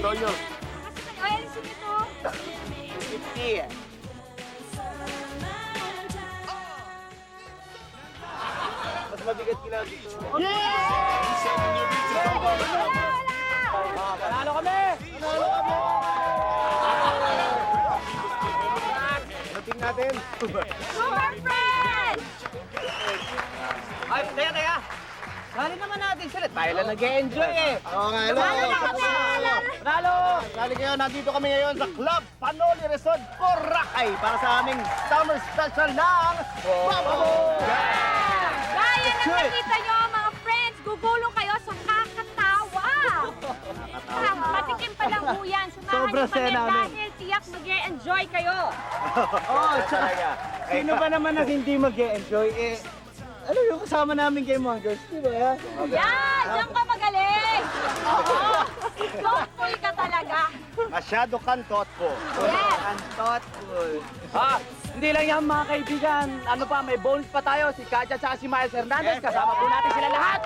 Toyo. Ay, alisin ito. 50. Mas mabigat kila dito. Panalo kami! Panalo kami! Nating natin. Super friends! Ay, teka! Sali naman natin sila. Tayo lang nag-e-enjoy eh. Oo nga, hello. Panalo! Sali kayo, nandito kami ngayon sa Club Panoli Resort Boracay para sa aming summer special ng Bubble Gang! Gaya ng nakita nyo, mga friends, gugulong kayo sa kakatawa. Patikim pa lang po yan. Samahan Sobra nyo kami saya namin. dahil tiyak mag-e-enjoy kayo. Oo, tsaka sino ba naman ang hindi mag-e-enjoy eh? Ano yung kasama namin kay mga girls, di ba? Yan! Diyan ka magaling! Oo! Thoughtful ka talaga. Masyado kang thoughtful. Yes! Kang thoughtful. Hindi lang yan mga kaibigan. Ano pa, may bonus pa tayo. Si Katya at si Miles Hernandez. Kasama po natin sila lahat.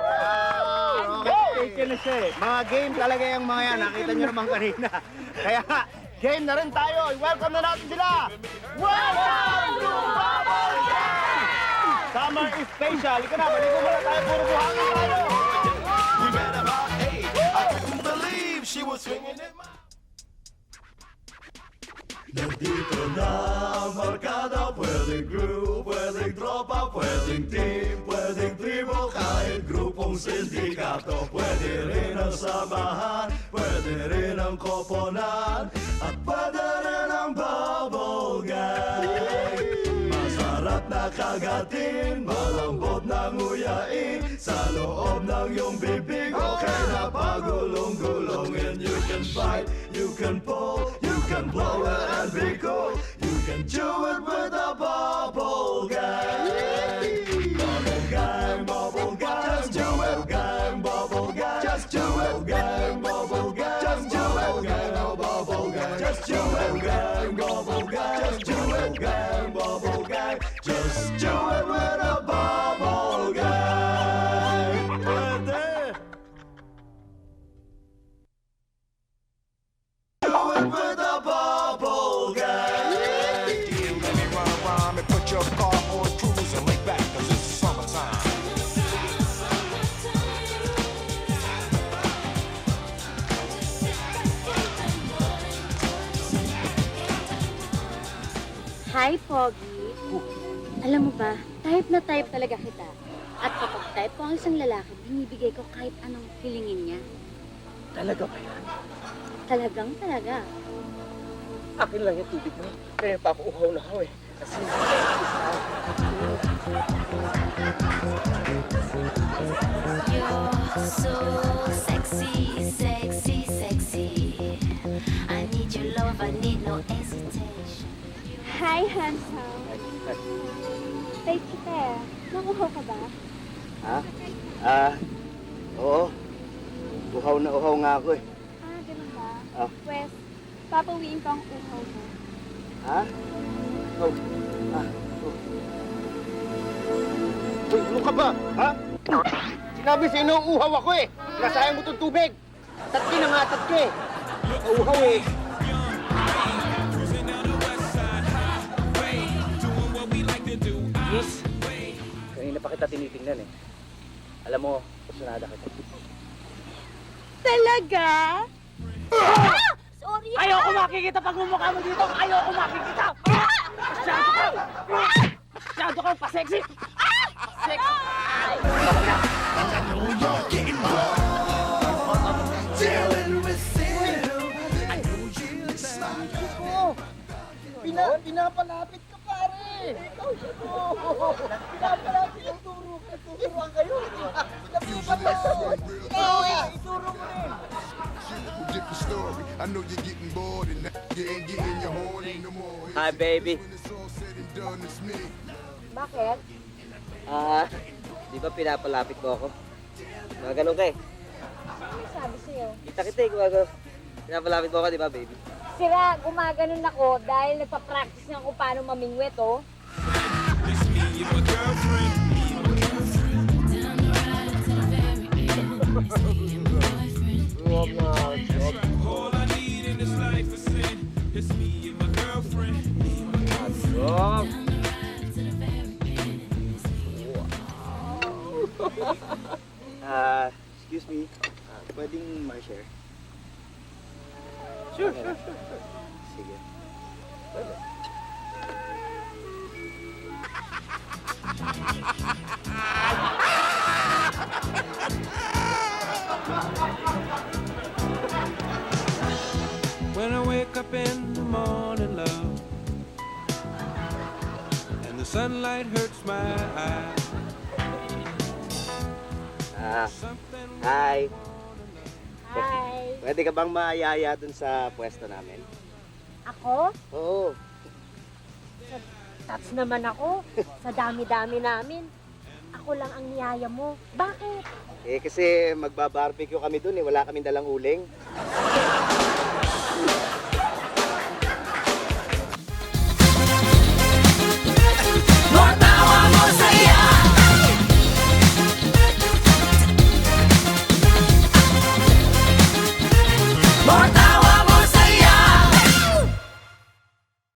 Okay na siya eh. Mga game talaga yung mga yan. Nakita nyo naman kanina. Kaya game na rin tayo. Welcome na natin sila. Welcome to Bubble Gang! Summer is special. Ika na, baligo muna tayo. Puro buhangin tayo. We met about 8. I couldn't believe she was swinging in my... Nandito na ang barkada, pwedeng group, pwedeng tropa, pwedeng team, pwedeng tribo, kahit grupong sindikato. Pwede rin ang samahan, pwede rin ang koponan, at pwede rin ang bubble gang. Masarap na kagatin, malambot na nguyain, sa loob ng iyong bibig, okay na pagulong-gulong. And you can fight, you can pull, you can blow it and be cool. You can do it with a bubble gang. Bubble gang, bubble gang, just do it. Gang, bubble gang, just do it. Gang, bubble gang, just do it. Gang, bubble gang, just do it. Gang, bubble gang, just do it. Gang, bubble gang, just do it with a bubble gang. Pwede. Do it with a bubble gang. Let me run around and put your car on cruise and lay back, 'cause it's summertime. Hi, Pogi. Alam mo ba, type na type talaga kita. At kapag type ko ang isang lalaki, binibigay ko kahit anong hilingin niya. Talaga ba yan? Talagang talaga. Akin lang yung tubig mo. Kaya pa ako uhaw na ako eh. Kasi... You're so sexy, sexy, sexy. I need your love, I need no hesitation. Hi, handsome. Type kita eh. Nakuha ka ba? Ha? Oo. Uhaw na uhaw nga ako eh. Ganun ba? Ah. Pwes, papawiin ko ang uhaw mo. Ha? Oh. Uy, ano ka ba? Ha? Sinabi sa inyo, uhaw ako eh. Nasayang mo itong tubig. Tatki na nga, tatki. Uhaw eh. Miss, kanina pa kita tinitingnan eh. Alam mo, kusunada kita. Talaga? Sorry! Ayoko makikita pag mumukha mo dito! Ayoko makikita! Masyado ka! Masyado kang pa-sexy! Sexy! Pinapalapit ka pare. Pinapalapit ang turo. Turuan kayo. Ituro mo rin. Different story. I know you're getting bored and now you ain't getting your horn no more. Hi, baby. When it's all said and done, it's me. Bakit? Di ba pinapalapit mo ako? Mga ganun ka eh. Ano sabi sa'yo? Kita eh, gumagawa. Pinapalapit mo ako, di ba, baby? Sira, gumaganon ako dahil nagpa-practice nga kung paano mamingwit, oh. Pwedeng ma-share? Sure. Sige. When I wake up in the morning, love, and the sunlight hurts my eyes. Hi. Hi. Pwede ka bang maayaya dun sa pwesto namin? Ako? Oo. Touch naman ako. Sa dami-dami namin. Ako lang ang niyaya mo. Bakit? Eh kasi magbabarbecue kami dun eh, wala kaming dalang uling.